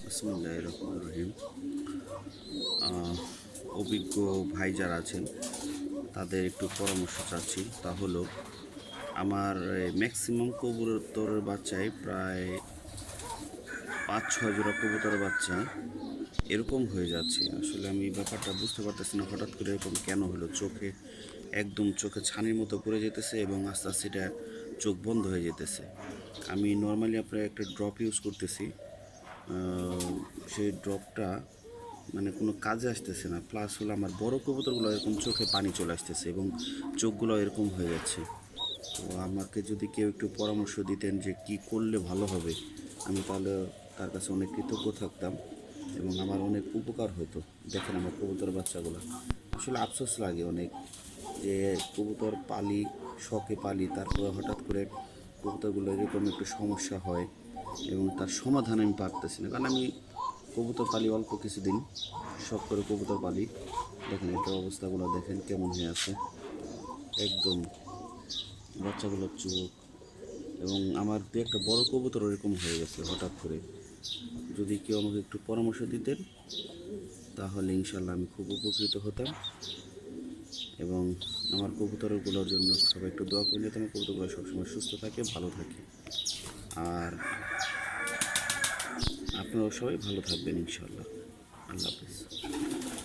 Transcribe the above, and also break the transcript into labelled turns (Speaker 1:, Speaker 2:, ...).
Speaker 1: বিসমিল্লাহির রহমানির রহিম। অভিজ্ঞ ভাই যারা আছেন তাদের একটু পরামর্শ চাচ্ছি। তা হলো আমার ম্যাক্সিমাম কবুতরের বাচ্চায় প্রায় 5-6 জোড়া কবুতরের বাচ্চা এরকম হয়ে যাচ্ছে। আসলে আমি ব্যাপারটা বুঝতে পারতেছি না, হঠাৎ করে এরকম কেন হলো। একদম চোখে ছানির মতো পড়ে যেতেছে এবং আস্তে আস্তে এটা চোখ বন্ধ হয়ে যেতেছে। আমি নর্মালি আপনার একটা ড্রপ ইউজ করতেছি, সেই ড্রপটা মানে কোনো কাজে আসতেছে না। প্লাস হলো আমার বড় কবুতরগুলো এরকম চোখে পানি চলে আসতেছে এবং চোখগুলো এরকম হয়ে যাচ্ছে। তো আমাকে যদি কেউ একটু পরামর্শ দিতেন যে কি করলে ভালো হবে, আমি তাহলে তার কাছে অনেক কৃতজ্ঞ থাকতাম এবং আমার অনেক উপকার হতো। দেখেন আমার কবুতর বাচ্চাগুলো, আসলে আফসোস লাগে অনেক যে কবুতর পালি, শখে পালি, তারপরে হঠাৎ করে কবুতরগুলো এরকম একটু সমস্যা হয় এবং তার সমাধান আমি পারতেছি না। কারণ আমি কবুতর পালি অল্প কিছুদিন, শখ করে কবুতর পালি। দেখেন এটার অবস্থাগুলো দেখেন কেমন হয়ে আছে, একদম বাচ্চাগুলোর চোখ। এবং আমার দু একটা বড় কবুতর এরকম হয়ে গেছে হঠাৎ করে। যদি কেউ আমাকে একটু পরামর্শ দিতেন তাহলে ইনশাল্লাহ আমি খুব উপকৃত হতাম এবং আমার কবুতরগুলোর জন্য সবাই একটু দোয়া করে যেতে। আমার কবুতরগুলো সবসময় সুস্থ থাকে, ভালো থাকে। আর আপনারাও সবাই ভালো থাকবেন ইনশাল্লাহ। আল্লাহ হাফিজ।